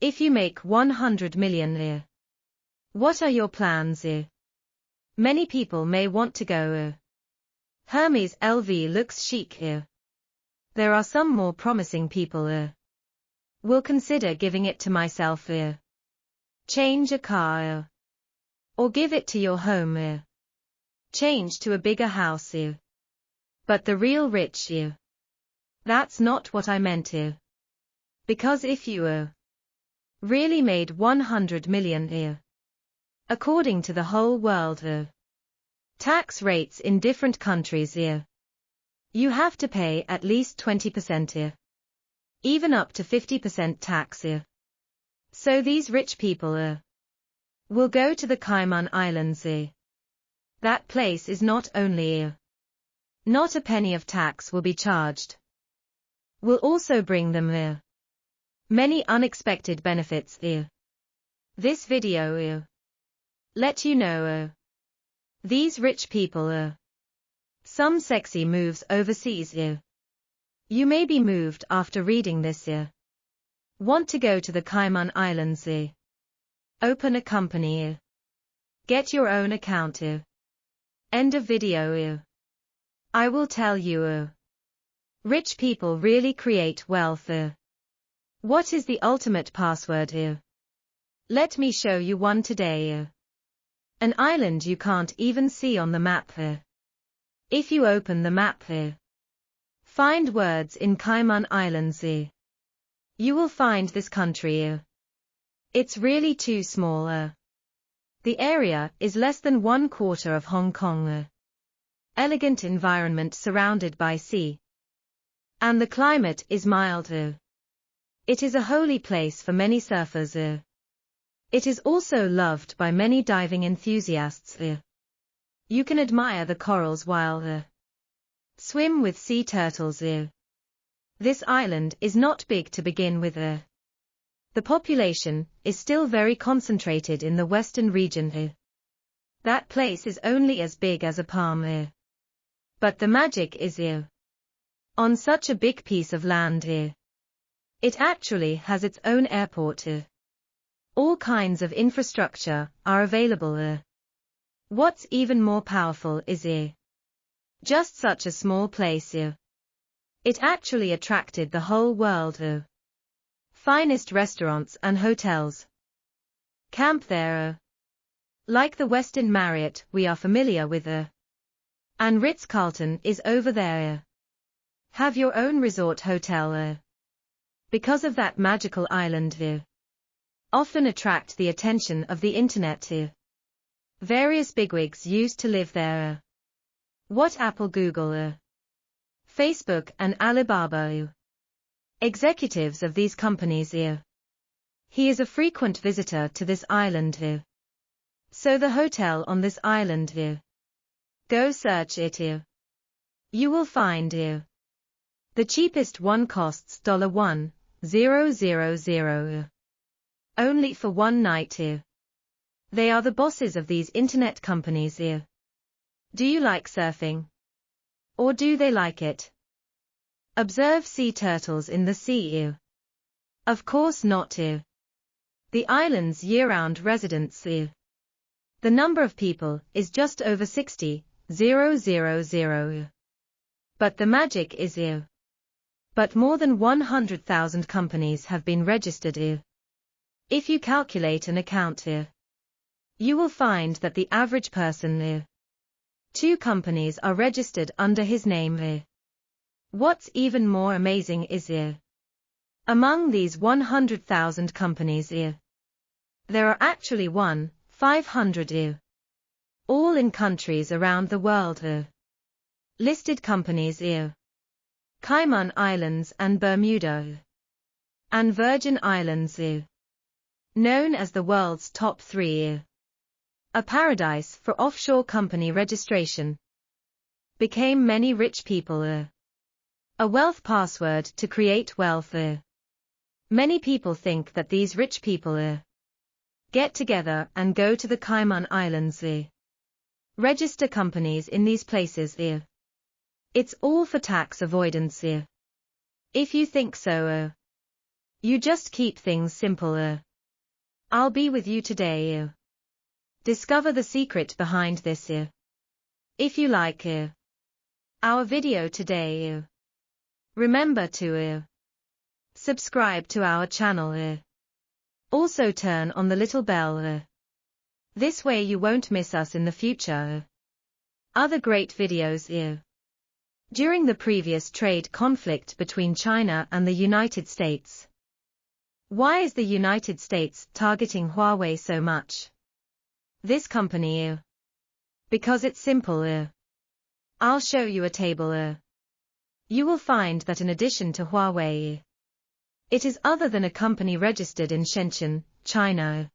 If you make 100 million, what are your plans? Many people may want to go. Hermes LV looks chic. There are some more promising people. Will consider giving it to myself. Change a car. Or give it to your home. Change to a bigger house. But the real rich. That's not what I meant. Because if you really made 100 million, according to the whole world, tax rates in different countries, you have to pay at least 20%, even up to 50% tax. So these rich people will go to the Cayman Islands. That place is not only not a penny of tax will be charged, will also bring them many unexpected benefits. This video let you know these rich people some sexy moves overseas. You may be moved after reading this. Want to go to the Cayman Islands? Open a company. Get your own account. End of video. I will tell you. Rich people really create wealth. What is the ultimate password? Let me show you one today. An island you can't even see on the map. If you open the map, find words in Cayman Islands. You will find this country. It's really too small. The area is less than 1/4 of Hong Kong. Elegant environment surrounded by sea. And the climate is mild. It is a holy place for many surfers. It is also loved by many diving enthusiasts. You can admire the corals while swim with sea turtles. This island is not big to begin with. The population is still very concentrated in the western region. That place is only as big as a palm. But the magic is on such a big piece of land. It actually has its own airport. All kinds of infrastructure are available. What's even more powerful is just such a small place. It actually attracted the whole world. Finest restaurants and hotels. Camp there. Like the Westin Marriott we are familiar with. And Ritz-Carlton is over there. Have your own resort hotel. Because of that magical island. Often attract the attention of the internet. Various bigwigs used to live there. What Apple, Google, Facebook and Alibaba. Executives of these companies. He is a frequent visitor to this island. So the hotel on this island. Go search it. You will find the cheapest one costs $1,000. Only for one night. They are the bosses of these internet companies. Do you like surfing? Or do they like it? Observe sea turtles in the sea. Of course not. The island's year-round residents. The number of people is just over 60,000. But the magic is but more than 100,000 companies have been registered. If you calculate an account, you will find that the average person 2 companies are registered under his name. What's even more amazing is among these 100,000 companies there are actually 500 all in countries around the world. Listed companies Cayman Islands and Bermuda and Virgin Islands known as the world's top 3 a paradise for offshore company registration. Became many rich people a wealth password to create wealth. Many people think that these rich people get together and go to the Cayman Islands. Register companies in these places. It's all for tax avoidance. If you think so, You just keep things simple. I'll be with you today. Discover the secret behind this. If you like our video today, remember to subscribe to our channel. Also turn on the little bell. This way you won't miss us in the future. Other great videos. During the previous trade conflict between China and the United States. Why is the United States targeting Huawei so much? This company. Because it's simple. I'll show you a table. You will find that in addition to Huawei, it is other than a company registered in Shenzhen, China.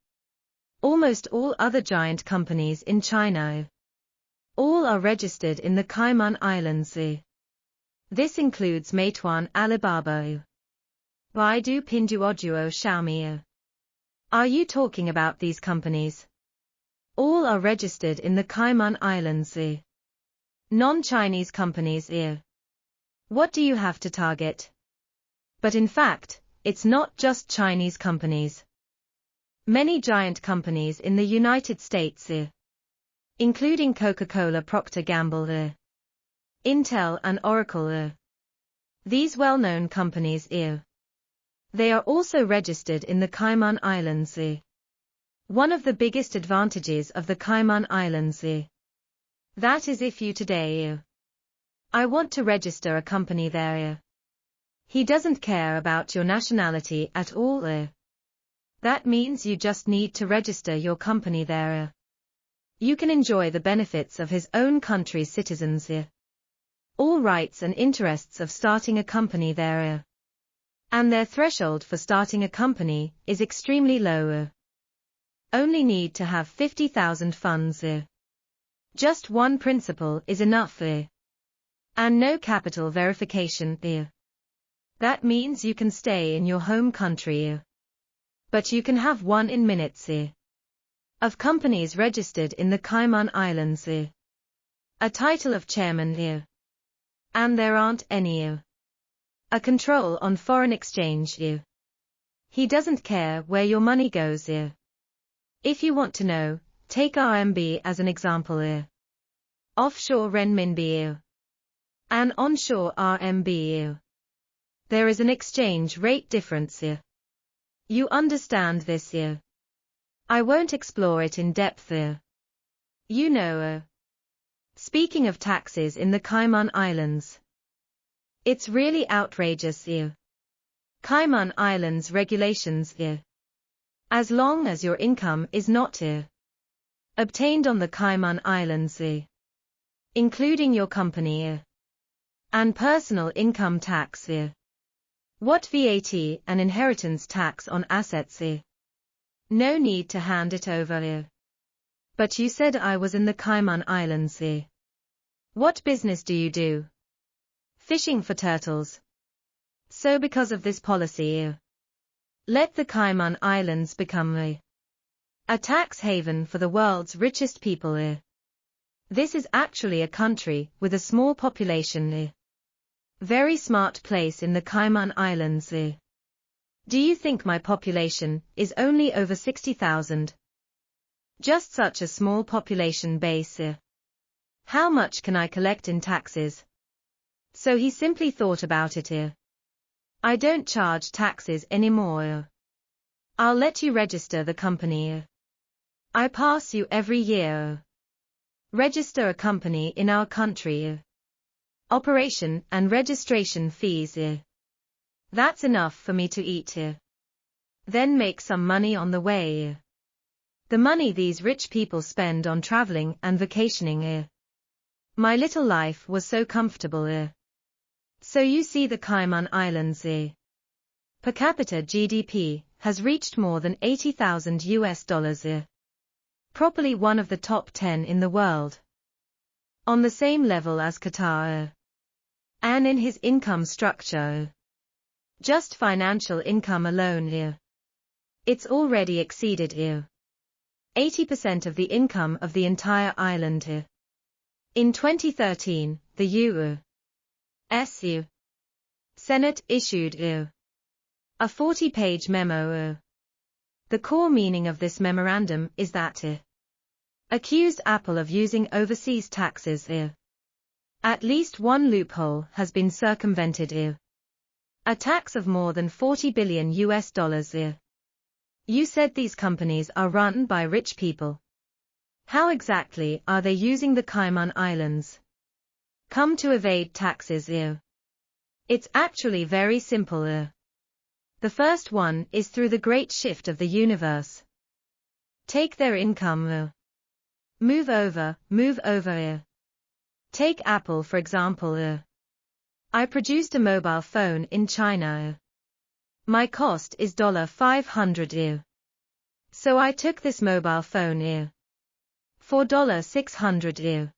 Almost all other giant companies in China. All are registered in the Cayman Islands. This includes Meituan, Alibaba, Baidu, Pinduoduo, Xiaomi. Are you talking about these companies? All are registered in the Cayman Islands. Non-Chinese companies. What do you have to target? But in fact, it's not just Chinese companies. Many giant companies in the United States, including Coca-Cola, Procter & Gamble, Intel and Oracle. These well-known companies. They are also registered in the Cayman Islands. One of the biggest advantages of the Cayman Islands. That is if you today. I want to register a company there. He doesn't care about your nationality at all. That means you just need to register your company there. You can enjoy the benefits of his own country's citizens. All rights and interests of starting a company there. And their threshold for starting a company is extremely low. Only need to have 50,000 funds. Just one principal is enough. And no capital verification. That means you can stay in your home country. But you can have one in minutes. Of companies registered in the Cayman Islands. A title of chairman. And there aren't any. A control on foreign exchange. He doesn't care where your money goes. If you want to know, take RMB as an example. Offshore renminbi. And onshore RMB. There is an exchange rate difference. You understand this. I won't explore it in depth. You know. Speaking of taxes in the Cayman Islands. It's really outrageous. Cayman Islands regulations. As long as your income is not obtained on the Cayman Islands, including your company and personal income tax. What VAT and inheritance tax on assets? No need to hand it over. But you said I was in the Cayman Islands. What business do you do? Fishing for turtles. So because of this policy, let the Cayman Islands become a tax haven for the world's richest people. This is actually a country with a small population. Very smart place in the Cayman Islands. Do you think my population is only over 60,000? Just such a small population base. How much can I collect in taxes? So he simply thought about it. I don't charge taxes anymore. I'll let you register the company. I pass you every year. Register a company in our country. Operation and registration fees. That's enough for me to eat. Then make some money on the way. The money these rich people spend on traveling and vacationing. My little life was so comfortable. So you see the Cayman Islands. Per capita GDP has reached more than $80,000. Properly one of the top 10 in the world. On the same level as Qatar. And in his income structure. Just financial income alone. It's already exceeded 80% of the income of the entire island. In 2013, the U.S. Senate issued A 40-page memo. The core meaning of this memorandum is that accused Apple of using overseas taxes. At least one loophole has been circumvented. A tax of more than $40 billion US. You said these companies are run by rich people. How exactly are they using the Cayman Islands? Come to evade taxes. It's actually very simple. The first one is through the great shift of the universe. Take their income. Move over. Take Apple for example. I produced a mobile phone in China. My cost is $500. So I took this mobile phone for $600.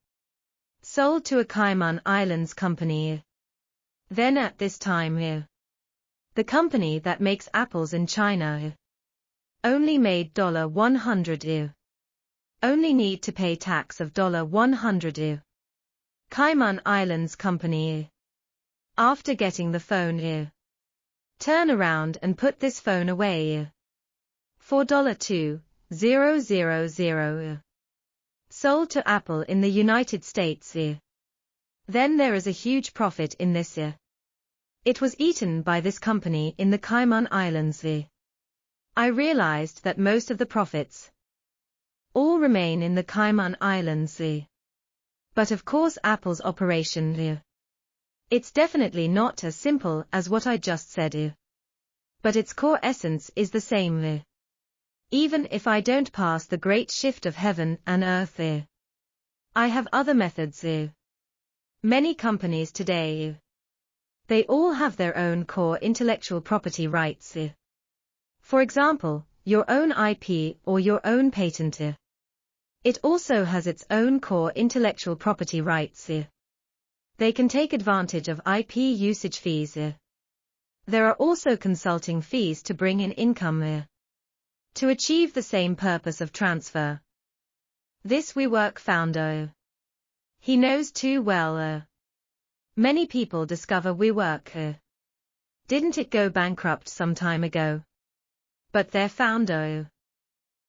Sold to a Cayman Islands company. Then at this time the company that makes apples in China only made $100. Only need to pay tax of $100. Cayman Islands company after getting the phone turn around and put this phone away for $2,000. Sold to Apple in the United States. Then there is a huge profit in this. It was eaten by this company in the Cayman Islands. I realized that most of the profits all remain in the Cayman Islands. But of course Apple's operation it's definitely not as simple as what I just said. But its core essence is the same. Even if I don't pass the great shift of heaven and earth. I have other methods. Many companies today they all have their own core intellectual property rights. For example, your own IP or your own patent. It also has its own core intellectual property rights. They can take advantage of IP usage fees. There are also consulting fees to bring in income to achieve the same purpose of transfer. This WeWork founder he knows too well. Many people discover WeWork. Didn't it go bankrupt some time ago? But their founder,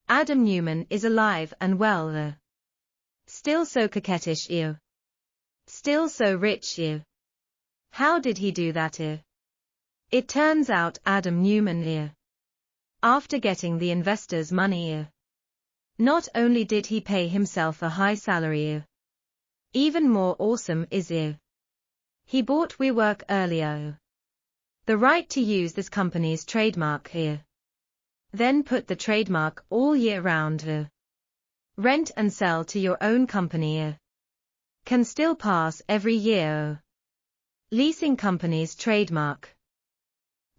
Adam Neumann, is alive and well. Still so coquettish. Still so rich. How did he do that? It turns out Adam Neumann after getting the investors' money not only did he pay himself a high salary, even more awesome is he bought WeWork earlier. The right to use this company's trademark then put the trademark all year round. Rent and sell to your own company can still pass every year. Leasing company's trademark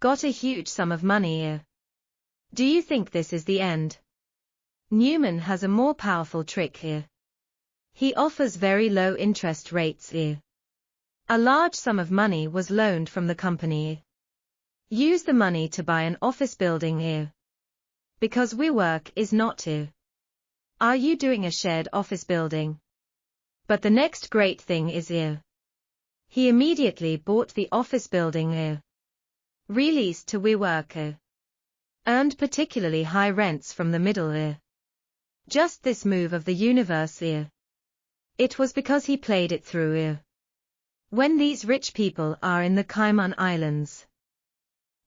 got a huge sum of money. Do you think this is the end? Neumann has a more powerful trick here. He offers very low interest rates. A large sum of money was loaned from the company. Use the money to buy an office building. Because WeWork is not. Are you doing a shared office building? But the next great thing is he immediately bought the office building. Released to WeWork. Earned particularly high rents from the middle. Just this move of the universe. It was because he played it through. When these rich people are in the Cayman Islands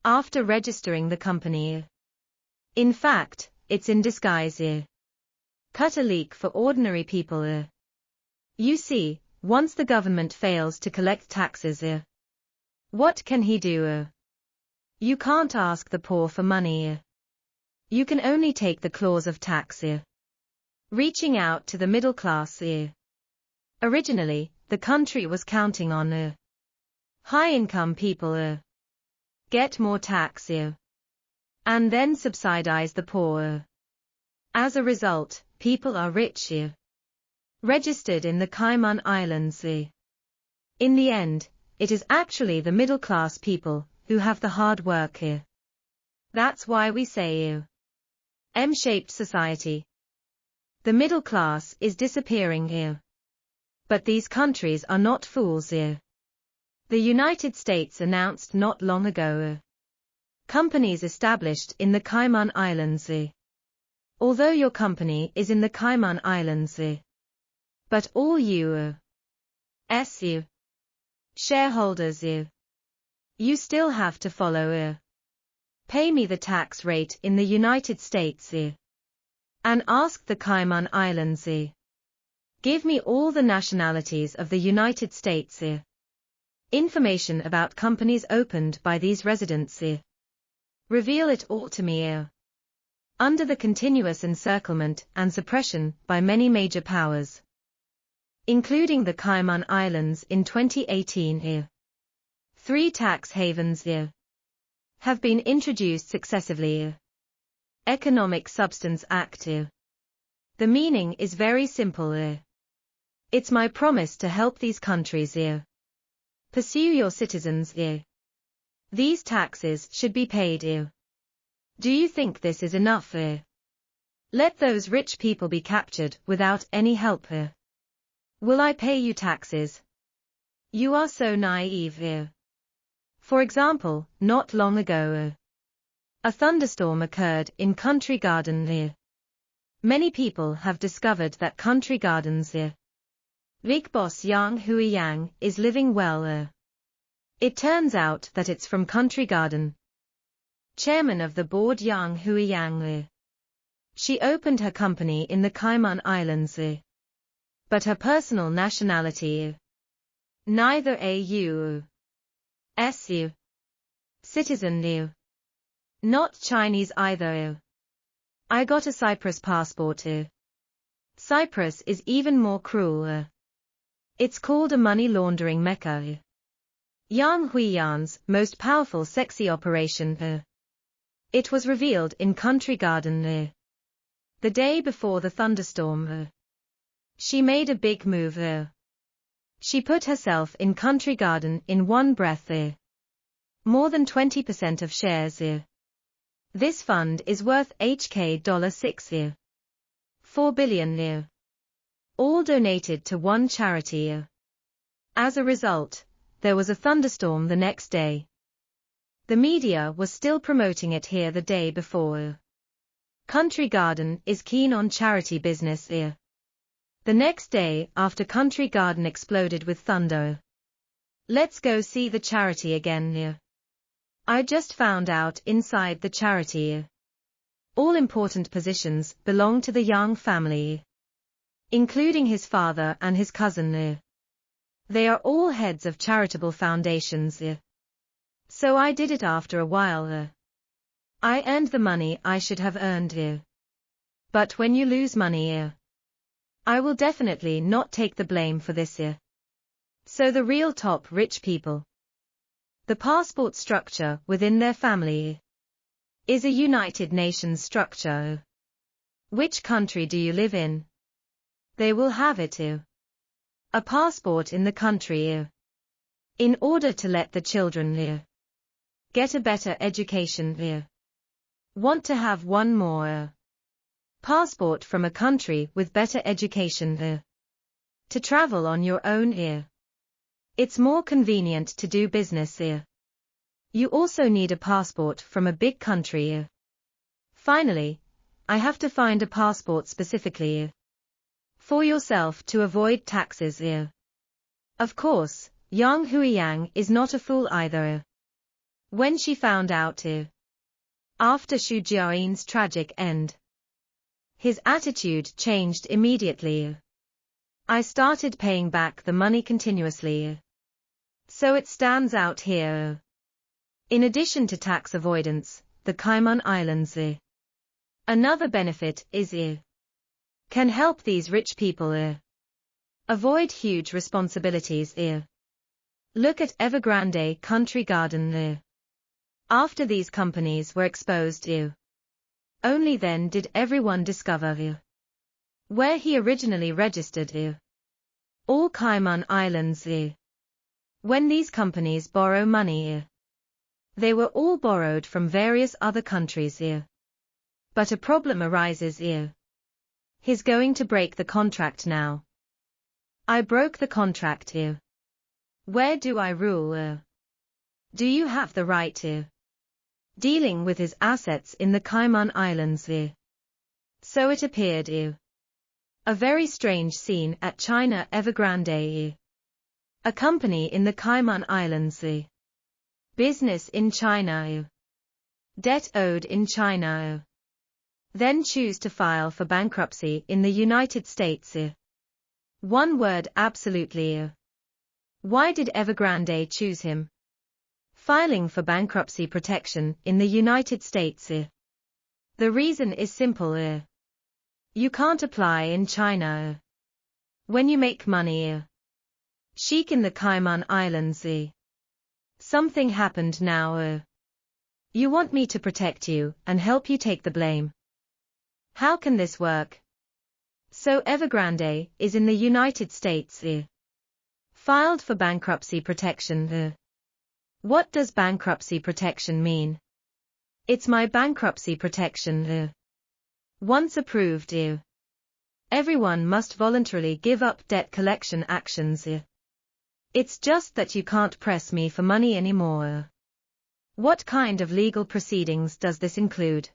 after registering the company. In fact, it's in disguise. Cut a leak for ordinary people. You see, once the government fails to collect taxes, what can he do? You can't ask the poor for money. You can only take the claws of tax. Reaching out to the middle class. Originally, the country was counting on high-income people get more tax and then subsidize the poor. As a result, people are rich registered in the Cayman Islands. In the end, it is actually the middle-class people who have the hard work. That's why we say M-shaped society. The middle class is disappearing. But these countries are not fools. The United States announced not long ago Companies established in the Cayman Islands. Although your company is in the Cayman Islands, but all U.S. shareholders, you still have to follow pay me the tax rate in the United States and ask the Cayman Islands give me all the nationalities of the United States information about companies opened by these residents reveal it all to me under the continuous encirclement and suppression by many major powers, including the Cayman Islands in 2018 3 tax havens have been introduced successively Economic Substance Act The meaning is very simple It's my promise to help these countries pursue your citizens These taxes should be paid Do you think this is enough Let those rich people be captured without any help Will I pay you taxes? You are so naive For example, not long ago a thunderstorm occurred in Country Garden Many people have discovered that Country Gardens big boss Yang Huiyang is living well It turns out that it's from Country Garden Chairman of the board Yang Huiyang She opened her company in the Cayman Islands but her personal nationality neither a U.S. citizen not Chinese either I got a Cyprus passport Cyprus is even more cruel It's called a money laundering mecca Yang Huiyang's most powerful sexy operation It was revealed in Country Garden the day before the thunderstorm She made a big move She put herself in Country Garden in one breath more than 20% of shares This fund is worth HK$6 4 billion all donated to one charity As a result, there was a thunderstorm the next day. The media was still promoting it here the day before. Country Garden is keen on charity business here. The next day after Country Garden exploded with thunder. Let's go see the charity again here. I just found out inside the charity. All important positions belong to the Yang family. Including his father and his cousin. They are all heads of charitable foundations. So I did it after a while. I earned the money I should have earned. But when you lose money, I will definitely not take the blame for this. So the real top rich people. The passport structure within their family is a United Nations structure. Which country do you live in? They will have it. A passport in the country. In order to let the children get a better education. Want to have one more passport from a country with better education. To travel on your own. It's more convenient to do business. You also need a passport from a big country. Finally, I have to find a passport specifically for yourself to avoid taxes. Of course, Yang Huiyang is not a fool either. When she found out after Xu Jiayin's tragic end, his attitude changed immediately. I started paying back the money continuously. So it stands out here. In addition to tax avoidance, the Cayman Islands another benefit is can help these rich people avoid huge responsibilities. Look at Evergrande Country Garden. After these companies were exposed, only then did everyone discover where he originally registered. All Cayman Islands. When these companies borrow money, they were all borrowed from various other countries. But a problem arises. He's going to break the contract now. I broke the contract. Where do I rule? Do you have the right? dealing with his assets in the Cayman Islands. So it appeared. A very strange scene at China Evergrande. A company in the Cayman Islands. Business in China. Debt owed in China. Then choose to file for bankruptcy in the United States. One word: absolutely. Why did Evergrande choose him? Filing for bankruptcy protection in the United States. The reason is simple. You can't apply in China. When you make money. Chic in the Cayman Islands. Something happened now. You want me to protect you and help you take the blame. How can this work? So Evergrande is in the United States. Filed for bankruptcy protection. What does bankruptcy protection mean? It's my bankruptcy protection. Once approved. Everyone must voluntarily give up debt collection actions. It's just that you can't press me for money anymore. What kind of legal proceedings does this include?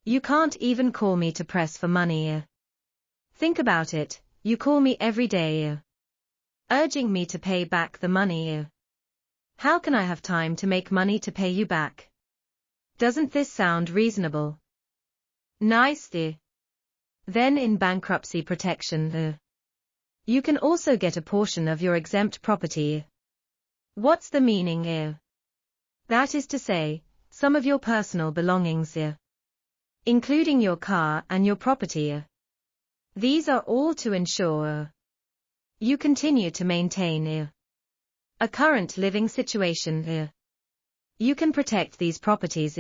You can't even call me to press for money. Think about it, you call me every day, urging me to pay back the money. How can I have time to make money to pay you back? Doesn't this sound reasonable? Nice. Then in bankruptcy protection, you can also get a portion of your exempt property. What's the meaning? That is to say, some of your personal belongings, including your car and your property. These are all to ensure you continue to maintain a current living situation. You can protect these properties.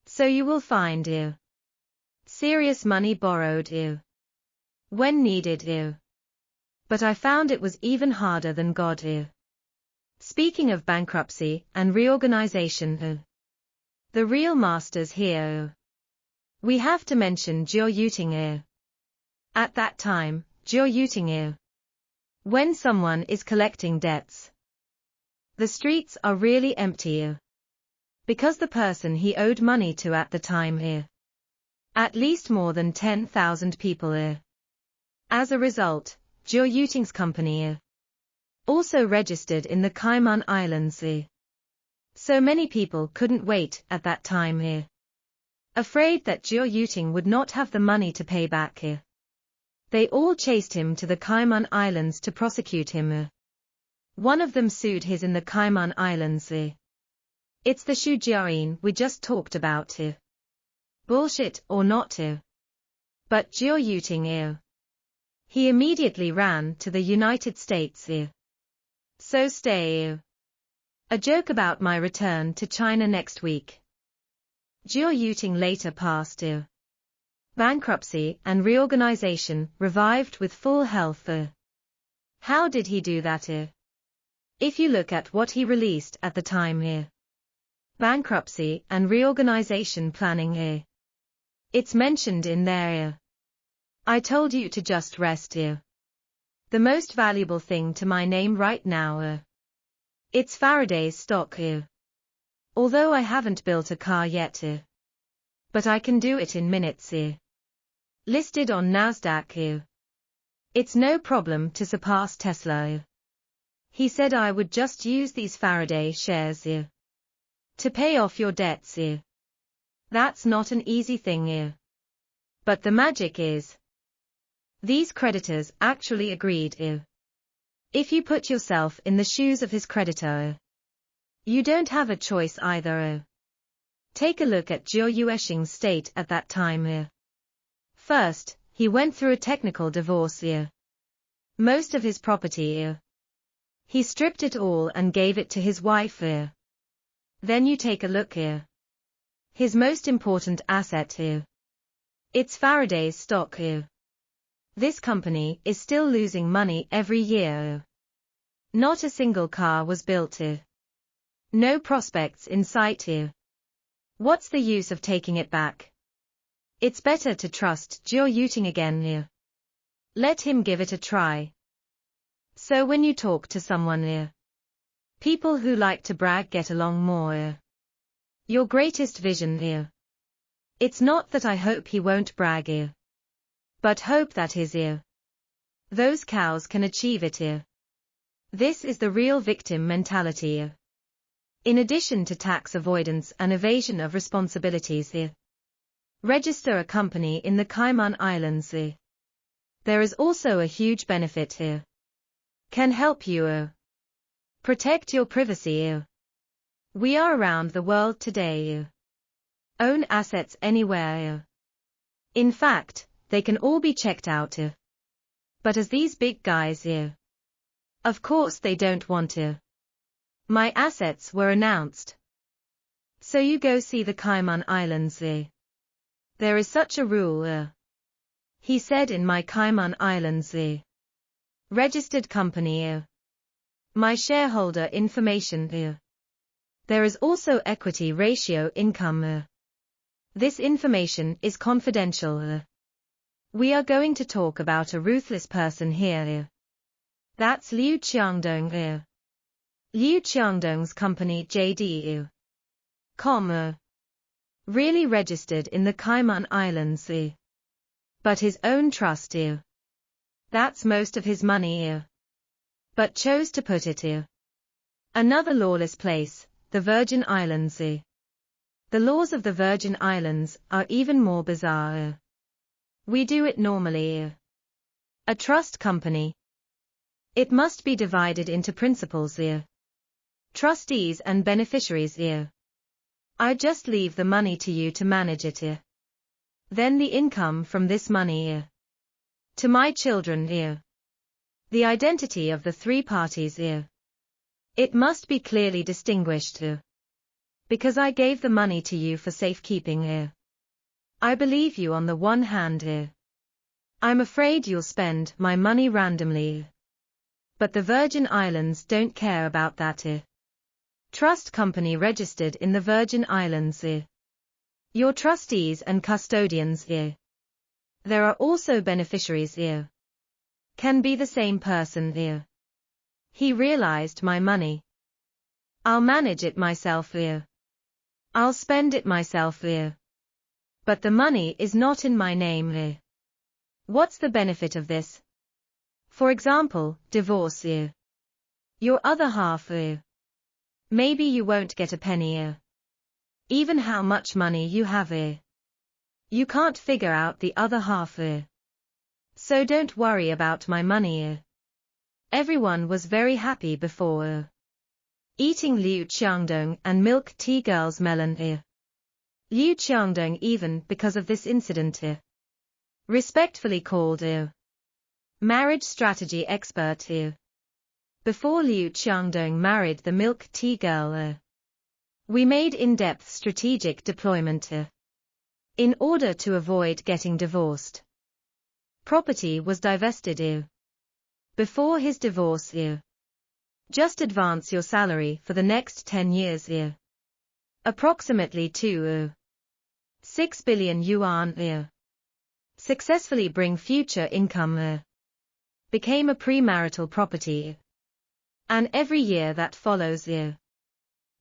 So you will find serious money borrowed when needed. But I found it was even harder than God. Speaking of bankruptcy and reorganization, the real masters here. We have to mention Jiao Yuting. At that time, Jiao Yuting. When someone is collecting debts, the streets are really empty. Because the person he owed money to at the time. At least more than 10,000 people. As a result, Jiao Yuting's company also registered in the Cayman Islands. So many people couldn't wait at that time. Afraid that Jiao Yuting would not have the money to pay back. They all chased him to the Cayman Islands to prosecute him. One of them sued his in the Cayman Islands. It's the Xu Jiayin we just talked about. Bullshit or not. But Jiao Yuting. He immediately ran to the United States. So stay. A joke about my return to China next week. Jiao Yuting later passed. Bankruptcy and reorganization revived with full health. How did he do that? If you look at what he released at the time. Bankruptcy and reorganization planning. It's mentioned in there. I told you to just rest. The most valuable thing to my name right now. It's Faraday's stock. Although I haven't built a car yet. But I can do it in minutes. Listed on Nasdaq. It's no problem to surpass Tesla. He said I would just use these Faraday shares to pay off your debts. That's not an easy thing. But the magic is, these creditors actually agreed. If you put yourself in the shoes of his creditor, you don't have a choice either. Take a look at Jiao Yuexing's state at that time. First, he went through a technical divorce. Most of his property. He stripped it all and gave it to his wife. Then you take a look. His most important asset. It's Faraday's stock. This company is still losing money every year. Not a single car was built. No prospects in sight. What's the use of taking it back? It's better to trust Jiao Yuting again. Let him give it a try. So when you talk to someone, people who like to brag get along more. Your greatest vision here. It's not that I hope he won't brag here. But hope that his here. Those cows can achieve it here. This is the real victim mentality here. In addition to tax avoidance and evasion of responsibilities here. Register a company in the Cayman Islands here. There is also a huge benefit here. Can help you protect your privacy here. We are around the world today here. Own assets anywhere here. In fact, they can all be checked out here. But as these big guys here. Of course they don't want to. My assets were announced. So you go see the Cayman Islands here. There is such a rule he said in my Cayman Islands here. Registered company here. My shareholder information here. There is also equity ratio income This information is confidential We are going to talk about a ruthless person here That's Liu Qiangdong Liu Qiangdong's company JD Com really registered in the Cayman Islands But his own trust That's most of his money But chose to put it Another lawless place, the Virgin Islands The laws of the Virgin Islands are even more bizarre We do it normally A trust company. It must be divided into principals Trustees and beneficiaries I just leave the money to you to manage it Then the income from this money to my children The identity of the three parties It must be clearly distinguished Because I gave the money to you for safekeeping I believe you on the one hand I'm afraid you'll spend my money randomly But the Virgin Islands don't care about that Trust company registered in the Virgin Islands Your trustees and custodians There are also beneficiaries Can be the same person He realized my money. I'll manage it myself I'll spend it myself But the money is not in my name What's the benefit of this? For example, divorce Your other half Maybe you won't get a penny Even how much money you have You can't figure out the other half So don't worry about my money Everyone was very happy before eating Liu Qiangdong and Milk Tea Girl's melon Liu Qiangdong even because of this incident respectfully called marriage strategy expert Before Liu Qiangdong married the Milk Tea Girl we made in-depth strategic deployment in order to avoid getting divorced. Property was divested before his divorce Just advance your salary for the next 10 years Approximately 2.6 billion yuan Successfully bring future income Became a premarital property. And every year that follows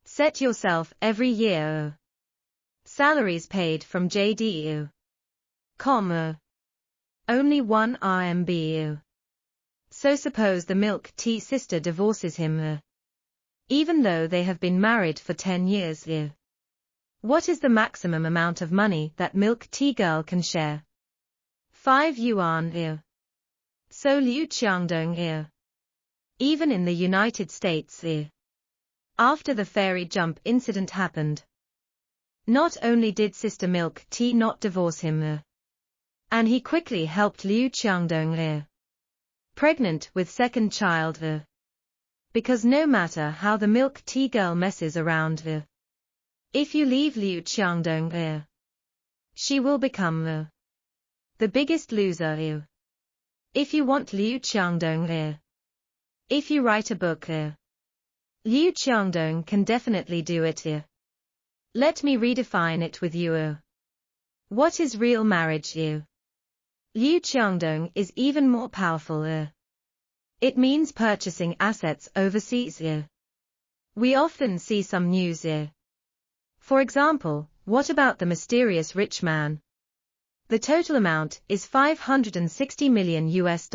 Set yourself every year Salaries paid from JD Com Only 1 RMB So suppose the Milk Tea sister divorces him even though they have been married for 10 years What is the maximum amount of money that Milk Tea Girl can share? 5 yuan So Liu Qiangdong even in the United States after the fairy jump incident happened. Not only did Sister Milk Tea not divorce him and he quickly helped Liu Qiangdong pregnant with second child because no matter how the Milk Tea Girl messes around if you leave Liu Qiangdong she will become the biggest loser If you want Liu Qiangdong if you write a book Liu Qiangdong can definitely do it Let me redefine it with you What is real marriage Liu Qiangdong is even more powerful It means purchasing assets overseas We often see some news For example, what about the mysterious rich man? The total amount is $560 million US.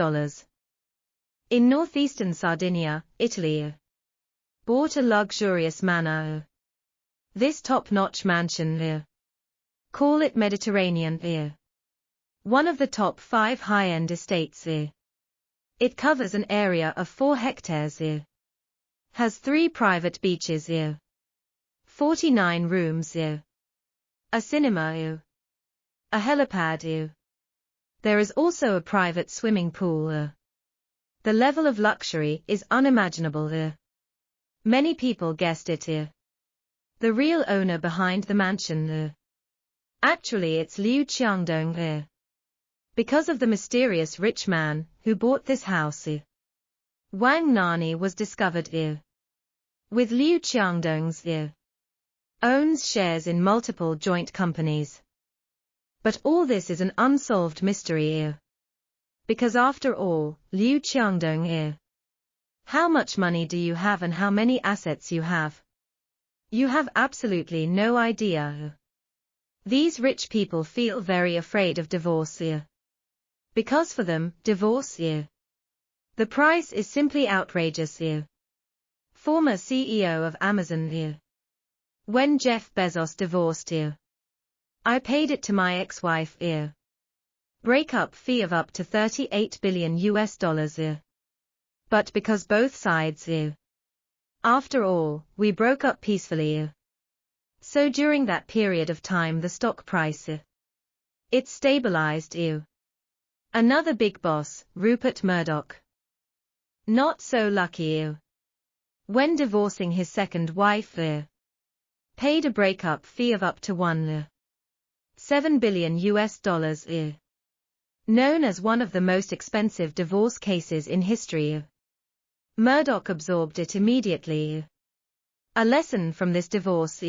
In northeastern Sardinia, Italy. Bought a luxurious manor. This top-notch mansion. Call it Mediterranean. One of the top 5 high-end estates. It covers an area of 4 hectares. Has 3 private beaches. 49 rooms. A cinema. A helipad. There is also a private swimming pool. The level of luxury is unimaginable. Many people guessed it. The real owner behind the mansion. Actually it's Liu Qiangdong. Because of the mysterious rich man who bought this house. Wang Nani was discovered. With Liu Qiangdong's. Owns shares in multiple joint companies. But all this is an unsolved mystery. Because after all, Liu Qiangdong. How much money do you have and how many assets you have? You have absolutely no idea. These rich people feel very afraid of divorce. Because for them, divorce. The price is simply outrageous. Former CEO of Amazon. When Jeff Bezos divorced. I paid it to my ex-wife. Breakup fee of up to $38 billion US. But because both sides. After all, we broke up peacefully. So during that period of time the stock price. It stabilized. Another big boss, Rupert Murdoch. Not so lucky. When divorcing his second wife. Paid a breakup fee of up to $1.7 billion US. Known as one of the most expensive divorce cases in history. Murdoch absorbed it immediately. A lesson from this divorce.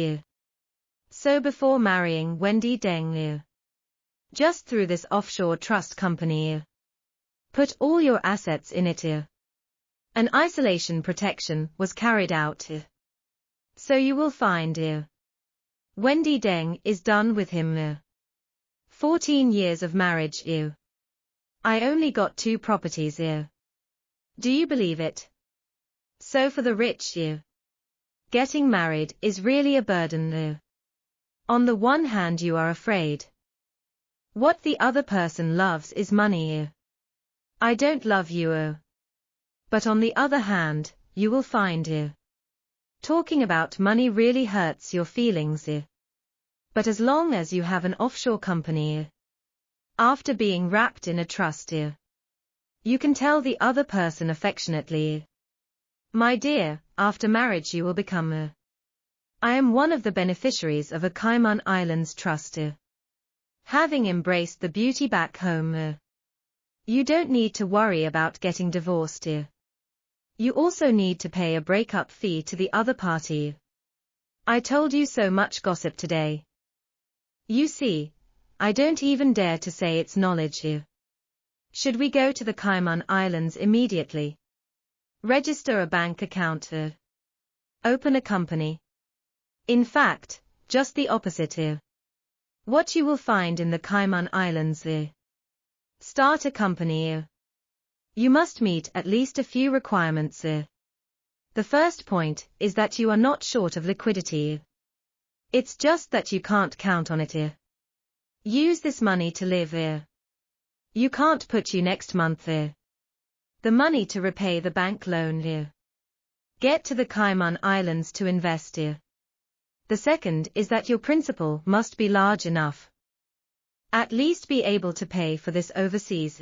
So before marrying Wendi Deng. Just through this offshore trust company. Put all your assets in it. An isolation protection was carried out. So you will find. Wendi Deng is done with him. 14 years of marriage. I only got 2 properties. Do you believe it? So for the rich. Getting married is really a burden. On the one hand you are afraid. What the other person loves is money. I don't love you. But on the other hand, you will find. Talking about money really hurts your feelings. But as long as you have an offshore company. After being wrapped in a trust. You can tell the other person affectionately. My dear, after marriage you will become. I am one of the beneficiaries of a Cayman Islands trust. Having embraced the beauty back home. You don't need to worry about getting divorced. You also need to pay a breakup fee to the other party. I told you so much gossip today. You see, I don't even dare to say it's knowledge. Should we go to the Cayman Islands immediately? Register a bank account. Open a company. In fact, just the opposite. What you will find in the Cayman Islands. Start a company. You must meet at least a few requirements. The first point is that you are not short of liquidity. It's just that you can't count on it. Use this money to live. You can't put you next month. The money to repay the bank loan. Get to the Cayman Islands to invest. The second is that your principal must be large enough. At least be able to pay for this overseas.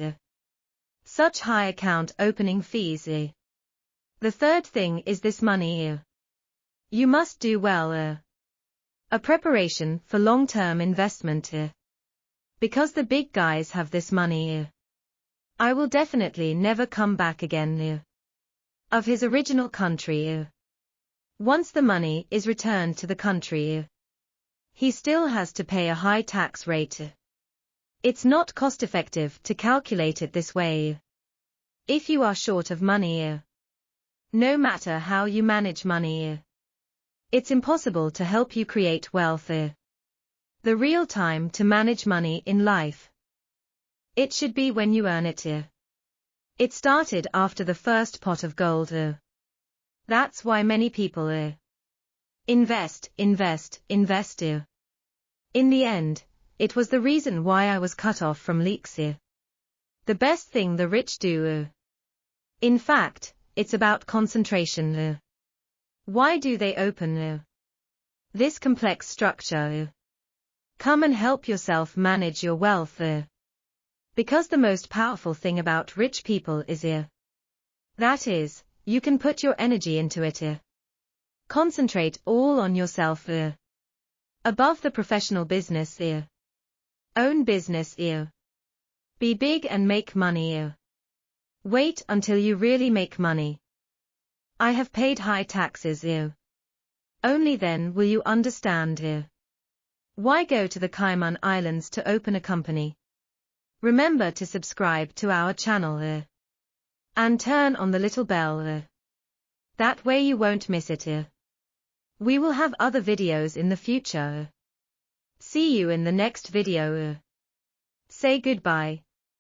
Such high account opening fees. The third thing is this money. You must do well. A preparation for long-term investment. Because the big guys have this money. I will definitely never come back again. Of his original country. Once the money is returned to the country. He still has to pay a high tax rate. It's not cost-effective to calculate it this way. If you are short of money. No matter how you manage money. It's impossible to help you create wealth. The real time to manage money in life. It should be when you earn it. It started after the first pot of gold. That's why many people invest. In the end, it was the reason why I was cut off from leaks. The best thing the rich do. In fact, it's about concentration. Why do they open this complex structure? Come and help yourself manage your wealth. Because the most powerful thing about rich people is that is, you can put your energy into it. Concentrate all on yourself. Above the professional business. Own business. Be big and make money. Wait until you really make money. I have paid high taxes. Only then will you understand. Why go to the Cayman Islands to open a company? Remember to subscribe to our channel and turn on the little bell. That way you won't miss it. We will have other videos in the future. See you in the next video. Say goodbye.